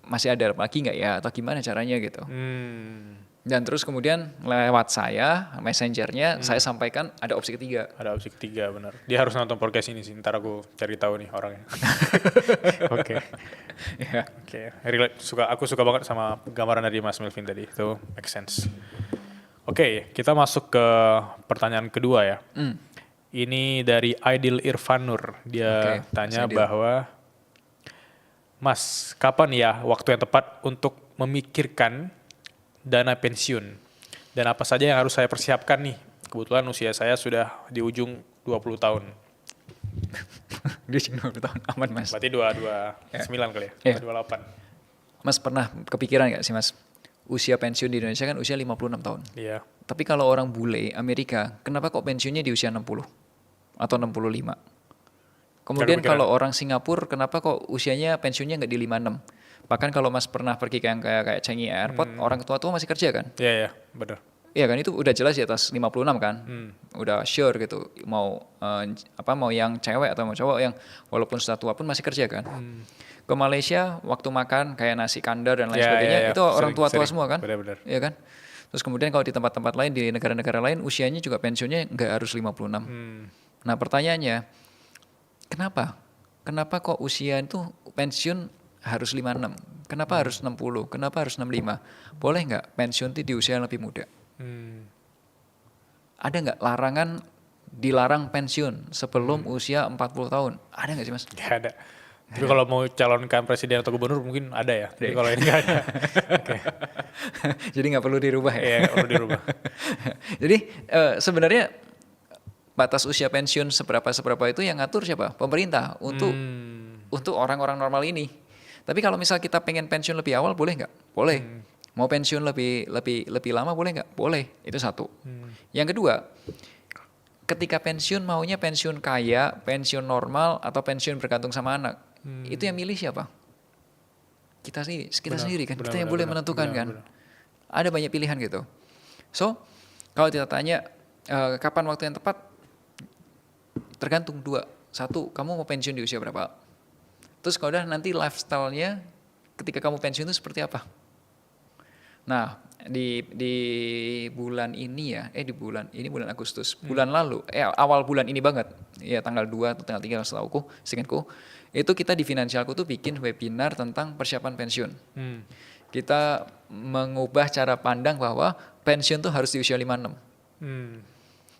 masih ada lagi nggak ya, atau gimana caranya gitu. Dan terus kemudian lewat saya, messengernya, saya sampaikan ada opsi ketiga. Ada opsi ketiga, benar. Dia harus nonton podcast ini sih, ntar aku cari tahu nih orangnya. Oke. Ya. Oke, aku suka banget sama gambaran dari Mas Melvin tadi, itu make sense. Oke, kita masuk ke pertanyaan kedua ya. Ini dari Aidil Irfanur, dia tanya bahwa, Mas, kapan ya waktu yang tepat untuk memikirkan dana pensiun? Dan apa saja yang harus saya persiapkan nih? Kebetulan usia saya sudah di ujung 20 tahun. Di ujung 20 tahun, aman Mas. Berarti 29 kali ya? 28. Mas pernah kepikiran gak sih Mas? Usia pensiun di Indonesia kan usia 56 tahun. Iya. Tapi kalau orang bule Amerika, kenapa kok pensiunnya di usia 60? Atau 65? Kemudian kalau orang Singapura, kenapa kok usianya pensiunnya nggak di 56? Bahkan kalau Mas pernah pergi ke yang kayak Changi Airport, orang tua-tua masih kerja kan? Iya, benar. Iya kan, itu udah jelas di atas 56 kan? Udah sure gitu, mau yang cewek atau mau cowok yang walaupun sudah tua pun masih kerja kan? Ke Malaysia, waktu makan kayak nasi kandar dan lain sebagainya, itu orang tua-tua semua kan? Benar-benar. Iya kan? Terus kemudian kalau di tempat-tempat lain, di negara-negara lain, usianya juga pensiunnya nggak harus 56. Nah pertanyaannya, kenapa? Kenapa kok usia itu pensiun harus 56? Kenapa harus 60? Kenapa harus 65? Boleh nggak pensiun itu di usia yang lebih muda? Ada nggak larangan dilarang pensiun sebelum usia 40 tahun? Ada nggak sih Mas? Nggak ada. Tapi kalau mau calonkan presiden atau gubernur mungkin ada ya. Tapi kalau ini nggak ada. Jadi nggak perlu dirubah ya? Iya, nggak perlu dirubah. Jadi sebenarnya batas usia pensiun seberapa itu yang ngatur siapa? Pemerintah untuk orang-orang normal ini. Tapi kalau misal kita pengen pensiun lebih awal boleh nggak? Boleh. Mau pensiun lebih lama boleh nggak? Boleh. Itu satu. Yang kedua, ketika pensiun maunya pensiun kaya, pensiun normal, atau pensiun bergantung sama anak. Itu yang milih siapa? Kita sendiri kan. Kita yang boleh menentukan kan. Ada banyak pilihan gitu. So, kalau kita tanya kapan waktu yang tepat? Tergantung dua. Satu, kamu mau pensiun di usia berapa? Terus kalau udah nanti lifestyle-nya ketika kamu pensiun itu seperti apa? Nah, di bulan ini ya, bulan Agustus, bulan lalu, awal bulan ini banget, ya tanggal 2 atau tanggal 3 seingatku, itu kita di Finansialku tuh bikin webinar tentang persiapan pensiun. Kita mengubah cara pandang bahwa pensiun tuh harus di usia 56.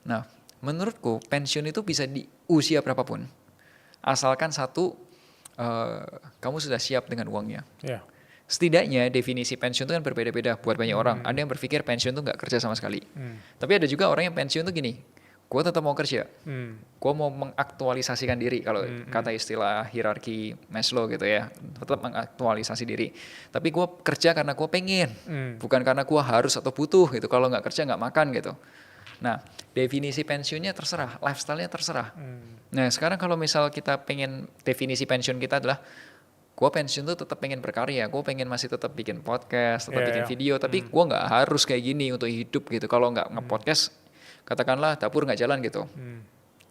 Nah, menurutku pensiun itu bisa di usia berapapun, asalkan satu, kamu sudah siap dengan uangnya. Yeah. Setidaknya definisi pensiun itu kan berbeda-beda buat banyak orang. Ada yang berpikir pensiun itu nggak kerja sama sekali. Tapi ada juga orang yang pensiun itu gini, gue tetap mau kerja, gue mau mengaktualisasikan diri, kalau kata istilah hierarki Maslow gitu ya, tetap mengaktualisasi diri. Tapi gue kerja karena gue pengen, bukan karena gue harus atau butuh gitu. Kalau nggak kerja nggak makan gitu. Nah, definisi pensiunnya terserah, lifestyle-nya terserah. Nah, sekarang kalau misal kita pengen definisi pensiun kita adalah gue pensiun tuh tetap pengen berkarya, gue pengen masih tetap bikin podcast, tetap bikin video, tapi gue nggak harus kayak gini untuk hidup gitu. Kalau nggak nge-podcast, katakanlah dapur nggak jalan gitu.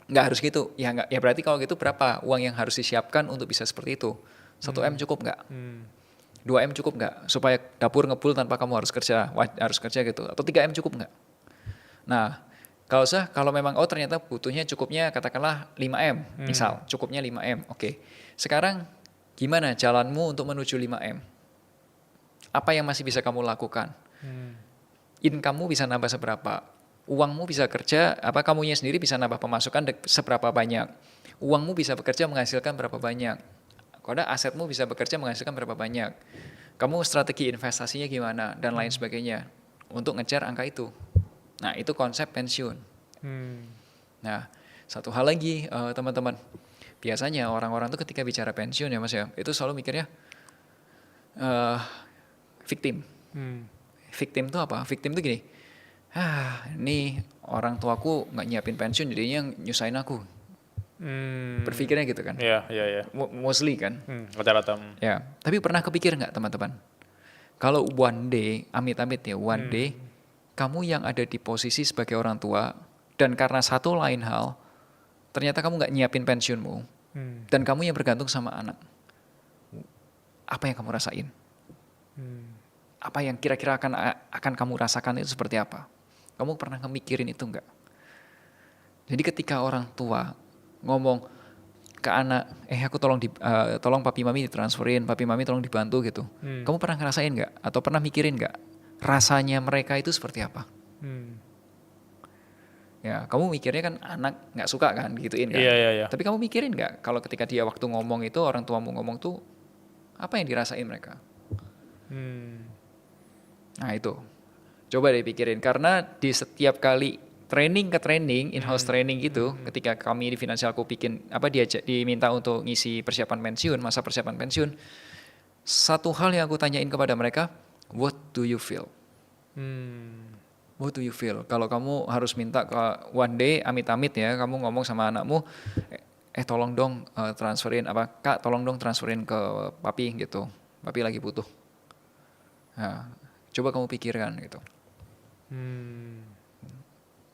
Nggak harus gitu. Ya nggak. Ya berarti kalau gitu berapa uang yang harus disiapkan untuk bisa seperti itu? 1 M cukup nggak? 2 M cukup nggak? Supaya dapur ngebul tanpa kamu harus kerja gitu. Atau 3 M cukup nggak? Nah, kalau memang ternyata butuhnya cukupnya katakanlah 5 M, misal cukupnya 5 M. Oke. Sekarang gimana jalanmu untuk menuju 5 M? Apa yang masih bisa kamu lakukan? Income-mu bisa nambah seberapa? Uangmu bisa kerja, kamunya sendiri bisa nambah pemasukan seberapa banyak? Uangmu bisa bekerja menghasilkan berapa banyak? Kalau asetmu bisa bekerja menghasilkan berapa banyak? Kamu strategi investasinya gimana? Dan lain sebagainya. Untuk ngejar angka itu. Nah, itu konsep pensiun. Nah, satu hal lagi teman-teman. Biasanya orang-orang tuh ketika bicara pensiun ya Mas ya, itu selalu mikirnya victim. Victim tuh apa? Victim tuh gini, ini orang tuaku nggak nyiapin pensiun jadinya nyusahin aku. Berpikirnya gitu kan. Iya. Mostly kan. Rata-rata. Ya, tapi pernah kepikir nggak teman-teman? Kalau one day, amit-amit ya, one day kamu yang ada di posisi sebagai orang tua dan karena satu lain hal, ternyata kamu nggak nyiapin pensiunmu dan kamu yang bergantung sama anak. Apa yang kamu rasain? Apa yang kira-kira akan kamu rasakan itu seperti apa? Kamu pernah ngemikirin itu enggak? Jadi ketika orang tua ngomong ke anak, aku tolong papi mami ditransferin, papi mami tolong dibantu gitu. Kamu pernah ngerasain enggak? Atau pernah mikirin enggak? Rasanya mereka itu seperti apa? Ya, kamu mikirnya kan anak nggak suka kan gituin kan? Iya. Tapi kamu mikirin nggak kalau ketika dia waktu ngomong itu orang tuamu ngomong tuh apa yang dirasain mereka? Nah itu, coba deh pikirin karena di setiap kali in-house training gitu, ketika kami di Finansialku diminta untuk ngisi masa persiapan pensiun, satu hal yang aku tanyain kepada mereka, what do you feel? What do you feel? Kalau kamu harus minta one day amit-amit ya, kamu ngomong sama anakmu, tolong dong transferin Kak, tolong dong transferin ke papi gitu. Papi lagi butuh. Nah, coba kamu pikirkan gitu.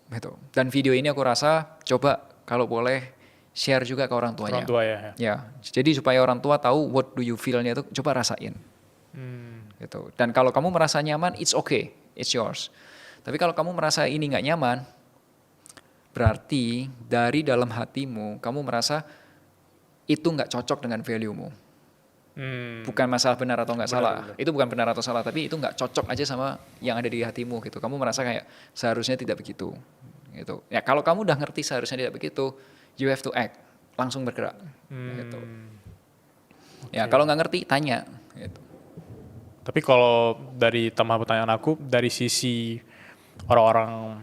Gitu. Dan video ini aku rasa coba kalau boleh share juga ke orang tuanya. Orang tua ya. Ya, jadi supaya orang tua tahu what do you feel-nya itu coba rasain. Gitu. Dan kalau kamu merasa nyaman, it's okay, it's yours. Tapi kalau kamu merasa ini nggak nyaman, berarti dari dalam hatimu kamu merasa itu nggak cocok dengan value-mu. Bukan masalah benar atau nggak salah. Itu bukan benar atau salah, tapi itu nggak cocok aja sama yang ada di hatimu gitu. Kamu merasa kayak seharusnya tidak begitu. Gitu. Ya kalau kamu udah ngerti seharusnya tidak begitu, you have to act, langsung bergerak. Gitu. Ya kalau nggak ngerti tanya. Gitu. Tapi kalau dari tambahan pertanyaan aku, dari sisi orang-orang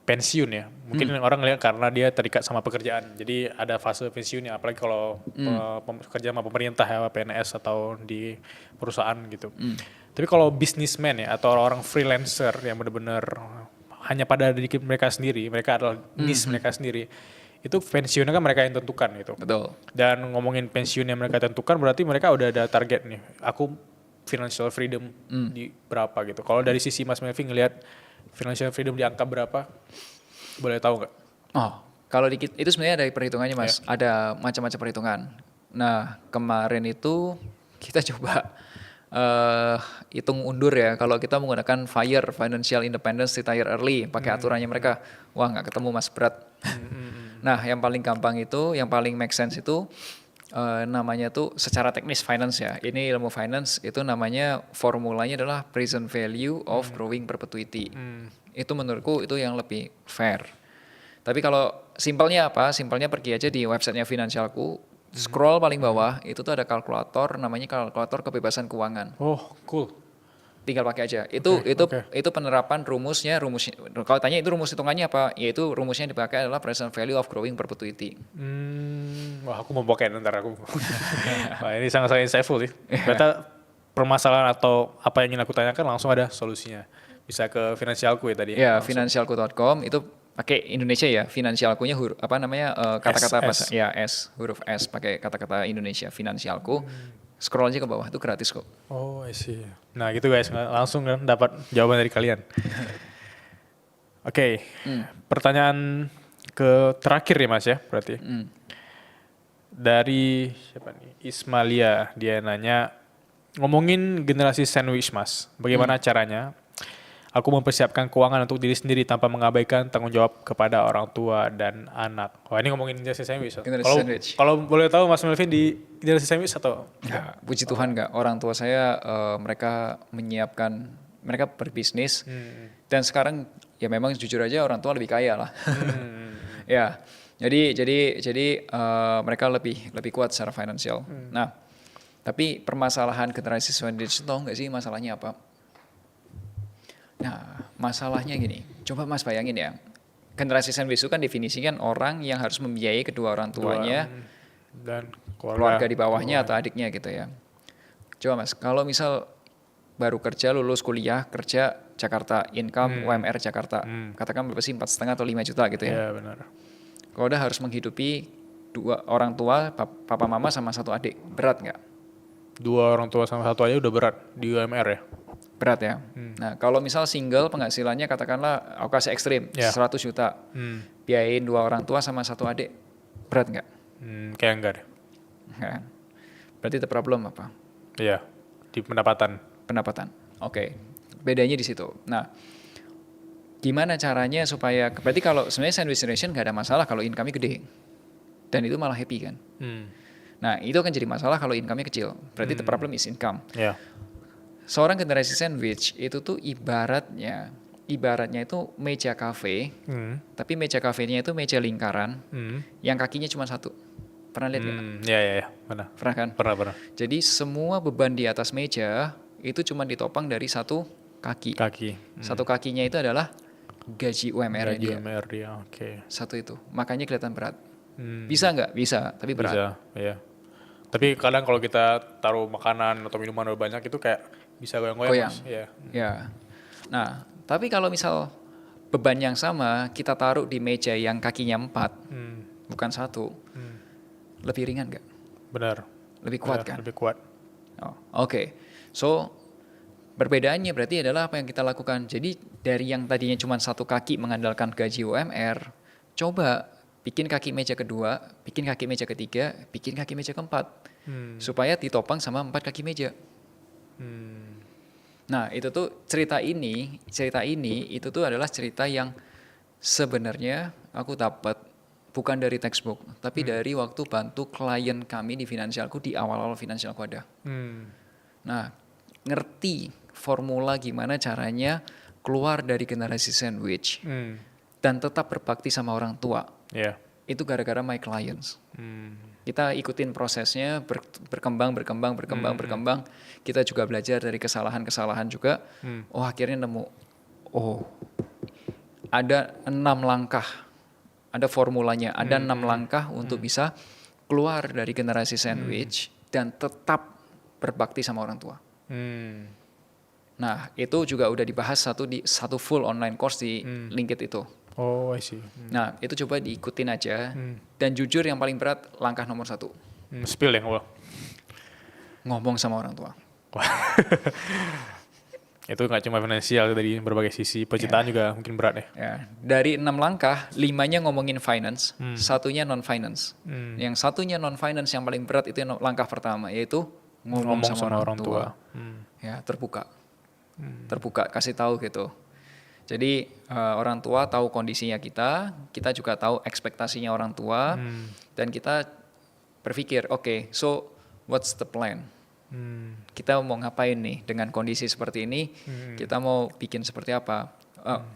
pensiun ya, mungkin orang lihat karena dia terikat sama pekerjaan, jadi ada fase pensiunnya, apalagi kalau kerja sama pemerintah ya, PNS atau di perusahaan gitu. Tapi kalau businessman ya, atau orang freelancer yang benar-benar hanya pada diri mereka sendiri, mereka adalah niche mereka sendiri, itu pensiunnya kan mereka yang tentukan gitu. Betul. Dan ngomongin pensiun yang mereka tentukan, berarti mereka udah ada target nih, aku financial freedom di berapa gitu. Kalau dari sisi Mas Melvi ngelihat financial freedom di angka berapa, boleh tahu nggak? Kalau itu sebenarnya dari perhitungannya Mas, ada macam-macam perhitungan. Nah kemarin itu kita coba hitung undur ya. Kalau kita menggunakan FIRE, Financial Independence Retire Early, pakai aturannya mereka, wah nggak ketemu Mas, berat. Nah yang paling gampang itu, yang paling make sense itu namanya tuh secara teknis finance ya. Ini ilmu finance itu namanya formulanya adalah present value of growing perpetuity. Itu menurutku itu yang lebih fair. Tapi kalau simpelnya apa? Simpelnya pergi aja di websitenya Finansialku, scroll paling bawah itu tuh ada kalkulator namanya kalkulator kebebasan keuangan. Oh, cool. Tinggal pakai aja. Itu penerapan rumusnya. Kalau tanya itu rumus hitungannya apa? Yaitu rumusnya yang dipakai adalah present value of growing perpetuity. Wah, aku mau pakai ntar aku. Wah, ini sangat-sangat insightful sih. Ternyata permasalahan atau apa yang ingin aku tanyakan langsung ada solusinya. Bisa ke Finansialku ya tadi. Ya, finansialku.com itu pakai Indonesia ya. Finansialkunya kata-kata bahasa ya huruf S pakai kata-kata Indonesia Finansialku. Scroll aja ke bawah, itu gratis kok. Oh, I see. Nah gitu guys, langsung kan dapat jawaban dari kalian. Oke, pertanyaan ke terakhir ya Mas ya berarti. Dari siapa nih? Ismalia, dia nanya, ngomongin generasi sandwich Mas, bagaimana caranya aku mempersiapkan keuangan untuk diri sendiri tanpa mengabaikan tanggung jawab kepada orang tua dan anak. Wah ini ngomongin generasi sandwich. Generasi Kalau sandwich. kalau boleh tahu Mas Melvin di generasi sandwich atau? Ya, puji Tuhan nggak. Orang tua saya mereka menyiapkan, mereka berbisnis dan sekarang ya memang jujur aja orang tua lebih kaya lah. Ya, jadi mereka lebih kuat secara finansial. Nah, tapi permasalahan generasi sandwich itu tahu nggak sih masalahnya apa? Nah, masalahnya gini. Coba Mas bayangin ya. Generasi sandwich itu kan definisikan orang yang harus membiayai kedua orang tuanya Dan keluarga di bawahnya atau adiknya gitu ya. Coba Mas, kalau misal baru kerja, lulus kuliah, kerja Jakarta, income UMR Jakarta, katakan berapa sih 4,5 atau 5 juta gitu ya. Ya benar. Kalau udah harus menghidupi dua orang tua, papa mama sama satu adik, berat nggak? Dua orang tua sama satu aja udah berat di UMR ya. Berat ya. Nah kalau misal single penghasilannya katakanlah aku kasih ekstrim 100 juta, biayain dua orang tua sama satu adik, berat nggak? Kayak enggak deh. Nggak. Berarti the problem apa? Iya, di pendapatan. Pendapatan. Oke. Bedanya di situ. Nah, gimana caranya supaya berarti kalau sebenarnya sandwich generation nggak ada masalah kalau income-nya gede. Dan itu malah happy kan. Nah, itu akan jadi masalah kalau income-nya kecil. Berarti the problem is income. Ya. Seorang generasi sandwich itu tuh ibaratnya itu meja kafe, tapi meja kafenya itu meja lingkaran yang kakinya cuma satu. Pernah lihat nggak? Ya, benar. Pernah kan? Pernah. Jadi semua beban di atas meja itu cuma ditopang dari satu kaki. Satu kakinya itu adalah gaji UMR Gaji dia. UMR dia, oke. Satu itu. Makanya kelihatan berat. Bisa nggak? Bisa, tapi berat. Bisa, ya. Tapi kadang kalau kita taruh makanan atau minuman banyak itu kayak bisa goyang-goyang. Mas. Ya. Ya. Nah, tapi kalau misal beban yang sama kita taruh di meja yang kakinya 4, bukan 1, lebih ringan nggak? Benar. Lebih kuat kan? Lebih kuat. Oh, oke. So, perbedaannya berarti adalah apa yang kita lakukan. Jadi dari yang tadinya cuma satu kaki mengandalkan gaji UMR, coba bikin kaki meja kedua, bikin kaki meja ketiga, bikin kaki meja keempat. Supaya ditopang sama 4 kaki meja. Nah, itu tuh cerita ini itu tuh adalah cerita yang sebenarnya aku dapat bukan dari textbook, tapi dari waktu bantu klien kami di finansialku di awal-awal finansialku ada. Nah, ngerti formula gimana caranya keluar dari generasi sandwich dan tetap berbakti sama orang tua. Yeah. Itu gara-gara my clients. Kita ikutin prosesnya, berkembang. Kita juga belajar dari kesalahan-kesalahan juga. Oh, akhirnya nemu. Oh, ada 6 langkah. Ada formulanya. Ada 6 langkah untuk bisa keluar dari generasi sandwich dan tetap berbakti sama orang tua. Nah, itu juga udah dibahas satu full online course di Linkit itu. Oh, I see. Nah, itu coba diikutin aja. Dan jujur yang paling berat langkah nomor 1. Spill ya, Ngomong sama orang tua. Itu nggak cuma finansial, dari berbagai sisi. Penciptaan juga mungkin berat ya. Ya, dari 6 langkah, 5-nya ngomongin finance, 1-nya non-finance. Yang 1-nya non-finance yang paling berat itu langkah pertama, yaitu ngomong sama orang tua. Ya, terbuka. Terbuka, kasih tahu gitu. Jadi orang tua tahu kondisinya kita juga tahu ekspektasinya orang tua, dan kita berpikir, oke, so what's the plan? Kita mau ngapain nih dengan kondisi seperti ini? Kita mau bikin seperti apa?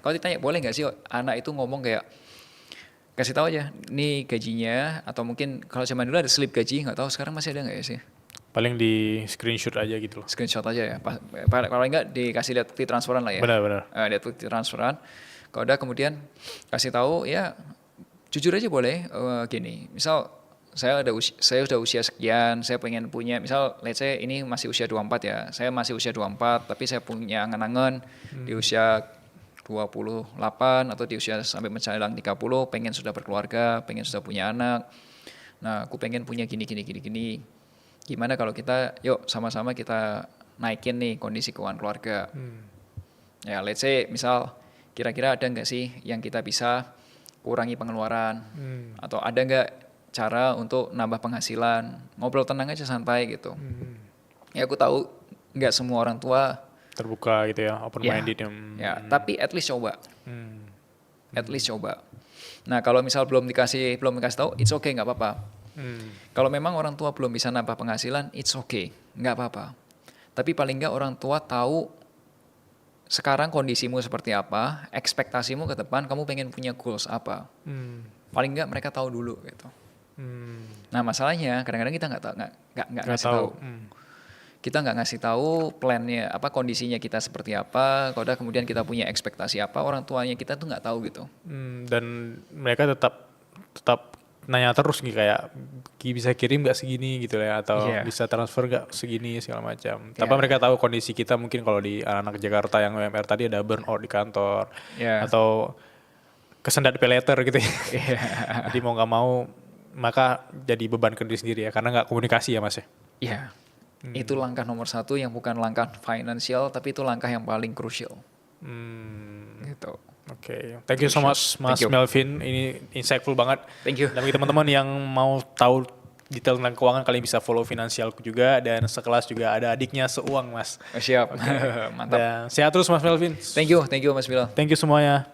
Kalau ditanya boleh nggak sih anak itu ngomong kayak kasih tahu aja, nih gajinya, atau mungkin kalau zaman dulu ada slip gaji, nggak tahu sekarang masih ada nggak ya sih? Paling di screenshot aja gitu loh. Screenshot aja ya. Kalau enggak dikasih lihat bukti transferan lah ya. Benar. Lihat bukti transferan. Kalau udah kemudian kasih tahu ya jujur aja boleh gini. Misal saya udah usia sekian, saya pengen punya, misal let's say ini masih usia 24 ya. Saya masih usia 24 tapi saya punya angan-angan di usia 28 atau di usia sampai menjelang 30 pengen sudah berkeluarga, pengen sudah punya anak. Nah, aku pengen punya gini. Gimana kalau kita yuk sama-sama kita naikin nih kondisi keuangan keluarga. Ya, let's say misal kira-kira ada nggak sih yang kita bisa kurangi pengeluaran, atau ada nggak cara untuk nambah penghasilan, ngobrol tenang aja santai gitu. Ya aku tahu nggak semua orang tua Terbuka gitu ya, open minded. ya, tapi at least coba. At least coba. Nah kalau misal belum dikasih tahu, it's okay, nggak apa-apa. Kalau memang orang tua belum bisa nambah penghasilan, it's okay, nggak apa-apa. Tapi paling nggak orang tua tahu sekarang kondisimu seperti apa, ekspektasimu ke depan, kamu pengen punya goals apa. Paling nggak mereka tahu dulu gitu. Nah masalahnya kadang-kadang kita nggak ngasih tahu. Kita nggak ngasih tahu plannya apa, kondisinya kita seperti apa. Kalau kemudian kita punya ekspektasi apa, orang tuanya kita tuh nggak tahu gitu. Dan mereka tetap nanya terus nih kayak bisa kirim nggak segini gitu ya, atau bisa transfer nggak segini segala macam. Tapi mereka tahu kondisi kita, mungkin kalau di anak-anak Jakarta yang UMR tadi ada burnout di kantor atau kesendat pay letter gitu ya. Jadi mau nggak mau maka jadi beban ke diri sendiri ya, karena nggak komunikasi ya Mas ya. Iya. Itu langkah nomor 1 yang bukan langkah finansial, tapi itu langkah yang paling krusial. Gitu. Oke, thank you so much Mas Melvin, ini insightful banget. Thank you. Dan bagi teman-teman yang mau tahu detail tentang keuangan, kalian bisa follow Finansialku juga, dan sekelas juga ada adiknya Seuang Mas. Siap, mantap. Dan sehat terus Mas Melvin. Thank you Mas Bilal. Thank you semuanya.